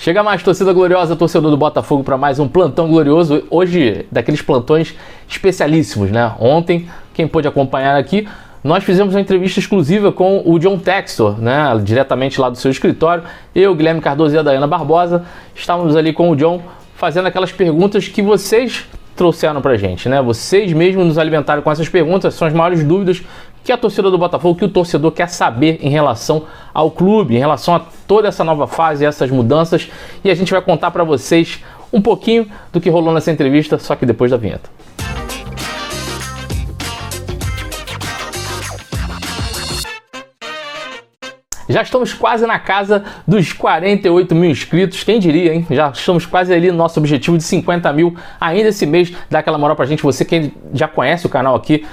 Chega mais, torcida gloriosa, torcedor do Botafogo, para mais um plantão glorioso. Hoje, daqueles plantões especialíssimos, né? Ontem, quem pôde acompanhar aqui, nós fizemos uma entrevista exclusiva com o John Textor, né? Diretamente lá do seu escritório. Eu, Guilherme Cardoso e a Dayana Barbosa estávamos ali com o John fazendo aquelas perguntas que vocês trouxeram pra gente, né? Vocês mesmos nos alimentaram com essas perguntas, são as maiores dúvidas que a torcida do Botafogo, que o torcedor quer saber em relação ao clube, em relação a toda essa nova fase, essas mudanças, e a gente vai contar para vocês um pouquinho do que rolou nessa entrevista, só que depois da vinheta. Já estamos quase na casa dos 48 mil inscritos, quem diria, hein? Já estamos quase ali no nosso objetivo de 50 mil ainda esse mês. Dá aquela moral pra gente, você que já conhece o canal aqui,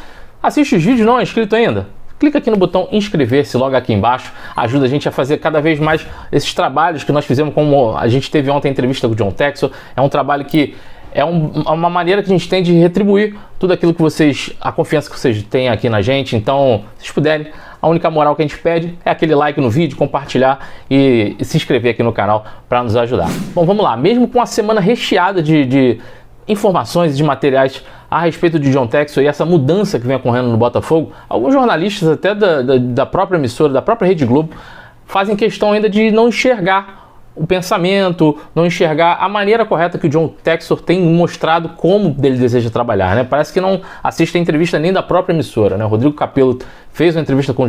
assiste os vídeos, não é inscrito ainda? Clica aqui no botão inscrever-se logo aqui embaixo, ajuda a gente a fazer cada vez mais esses trabalhos que nós fizemos, como a gente teve ontem a entrevista com o John Textor. É um trabalho que é uma maneira que a gente tem de retribuir tudo aquilo que vocês, a confiança que vocês têm aqui na gente. Então, se vocês puderem, a única moral que a gente pede é aquele like no vídeo, compartilhar e se inscrever aqui no canal para nos ajudar. Bom, vamos lá. Mesmo com a semana recheada de informações e de materiais a respeito de John Textor e essa mudança que vem ocorrendo no Botafogo, alguns jornalistas até da própria emissora, da própria Rede Globo, fazem questão ainda de não enxergar o pensamento, não enxergar a maneira correta que o John Textor tem mostrado como ele deseja trabalhar, né? Parece que não assiste a entrevista nem da própria emissora, né? O Rodrigo Capello fez uma entrevista com o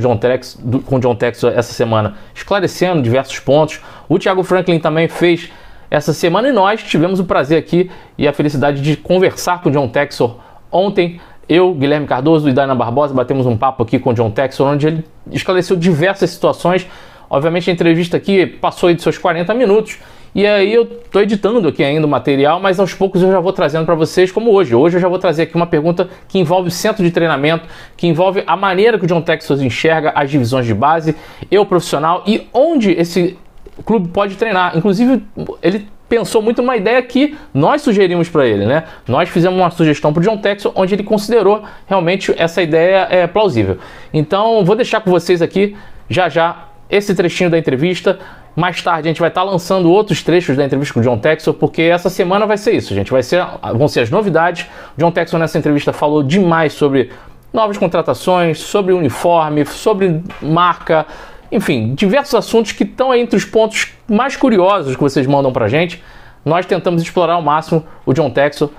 John Textor essa semana, esclarecendo diversos pontos. O Thiago Franklin também fez essa semana e nós tivemos o prazer aqui e a felicidade de conversar com o John Textor ontem. Eu, Guilherme Cardoso e Dayana Barbosa batemos um papo aqui com o John Textor, onde ele esclareceu diversas situações. Obviamente a entrevista aqui passou aí de seus 40 minutos e aí eu estou editando aqui ainda o material, mas aos poucos eu já vou trazendo para vocês, como hoje. Hoje eu já vou trazer aqui uma pergunta que envolve o centro de treinamento, que envolve a maneira que o John Textor enxerga as divisões de base, eu profissional e onde esse clube pode treinar. Inclusive ele pensou muito numa ideia que nós sugerimos para ele, né? Nós fizemos uma sugestão para o John Textor, onde ele considerou realmente essa ideia plausível. Então vou deixar com vocês aqui já esse trechinho da entrevista. Mais tarde a gente vai estar lançando outros trechos da entrevista com o John Textor, porque essa semana vai ser isso, gente. Vão ser as novidades. O John Textor nessa entrevista falou demais sobre novas contratações, sobre uniforme, sobre marca, enfim, diversos assuntos que estão entre os pontos mais curiosos que vocês mandam pra gente. Nós tentamos explorar ao máximo o John Textor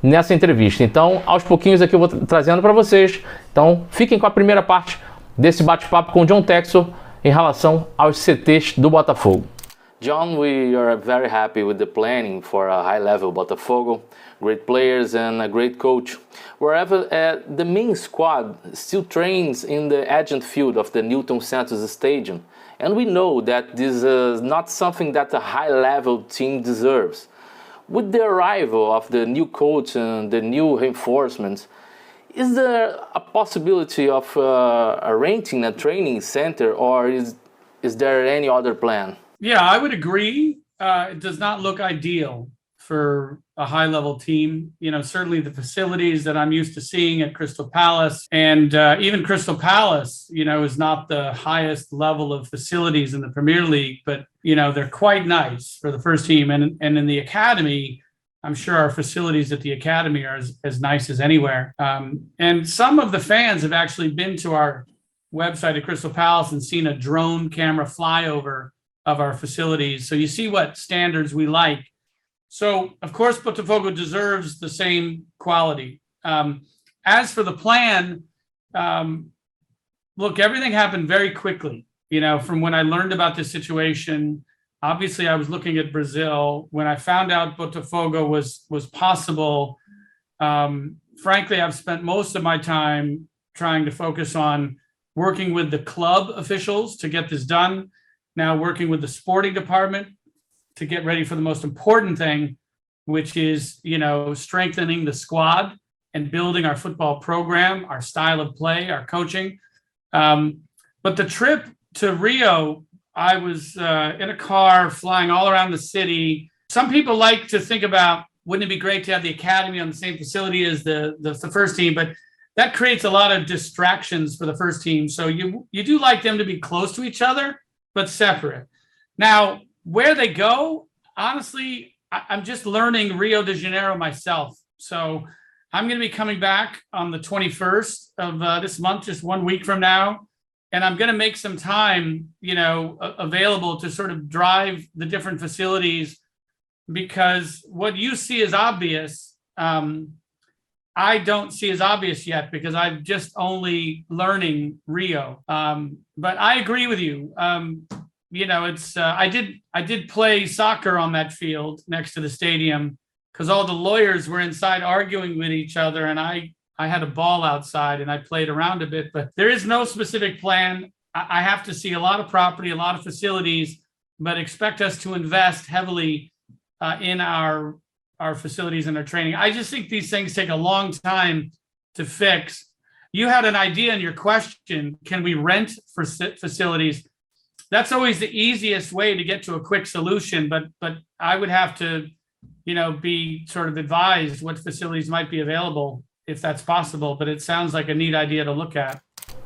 nessa entrevista. Então, aos pouquinhos aqui eu vou trazendo para vocês. Então, fiquem com a primeira parte desse bate-papo com o John Textor em relação aos CTs do Botafogo. John, we are very happy with the planning for a high-level Botafogo, great players and a great coach. Wherever the main squad still trains in the adjunct field of the Newton Santos Stadium, and we know that this is not something that a high-level team deserves. With the arrival of the new coach and the new reinforcements, is there a possibility of renting a training center, or is there any other plan? Yeah, I would agree. It does not look ideal for a high-level team. You know, certainly the facilities that I'm used to seeing at Crystal Palace, and even Crystal Palace, you know, is not the highest level of facilities in the Premier League, but, you know, they're quite nice for the first team. And in the academy, I'm sure our facilities at the academy are as nice as anywhere. And some of the fans have actually been to our website at Crystal Palace and seen a drone camera flyover of our facilities. So you see what standards we like. So, of course, Botafogo deserves the same quality. As for the plan, look, everything happened very quickly. You know, from when I learned about this situation, obviously I was looking at Brazil. When I found out Botafogo was possible, frankly, I've spent most of my time trying to focus on working with the club officials to get this done. Now working with the sporting department to get ready for the most important thing, which is, you know, strengthening the squad and building our football program, our style of play, our coaching. But the trip to Rio, I was in a car flying all around the city. Some people like to think about, wouldn't it be great to have the academy on the same facility as the first team? But that creates a lot of distractions for the first team. So you do like them to be close to each other, but separate. Now, where they go, honestly, I'm just learning Rio de Janeiro myself. So I'm going to be coming back on the 21st of this month, just 1 week from now. And I'm going to make some time, available to sort of drive the different facilities, because what you see is obvious. I don't see as obvious yet because I'm just only learning Rio. But I agree with you. It's I did play soccer on that field next to the stadium because all the lawyers were inside arguing with each other, and I had a ball outside and I played around a bit, but there is no specific plan. I have to see a lot of property, a lot of facilities, but expect us to invest heavily in our facilities and our training. I just think these things take a long time to fix. You had an idea in your question, can we rent for facilities? That's always the easiest way to get to a quick solution, but I would have to, be sort of advised what facilities might be available if that's possible, but it sounds like a neat idea to look at.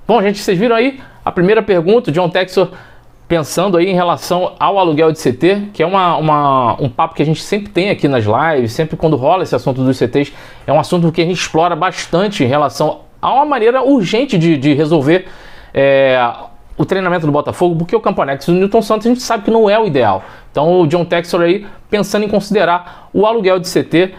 Bom, gente, vocês viram aí a primeira pergunta, o John Textor pensando aí em relação ao aluguel de CT, que é um papo que a gente sempre tem aqui nas lives, sempre quando rola esse assunto dos CTs, é um assunto que a gente explora bastante em relação a uma maneira urgente de resolver o treinamento do Botafogo, porque o Campo Anexo do Newton Santos a gente sabe que não é o ideal. Então o John Textor aí pensando em considerar o aluguel de CT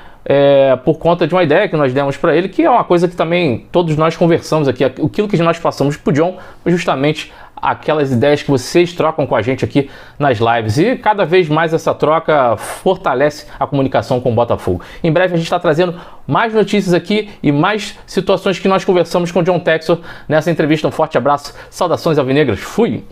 por conta de uma ideia que nós demos para ele, que é uma coisa que também todos nós conversamos aqui, aquilo que nós passamos para o John, justamente aquelas ideias que vocês trocam com a gente aqui nas lives, e cada vez mais essa troca fortalece a comunicação com o Botafogo. Em breve a gente está trazendo mais notícias aqui e mais situações que nós conversamos com o John Textor nessa entrevista. Um forte abraço, saudações alvinegras, fui!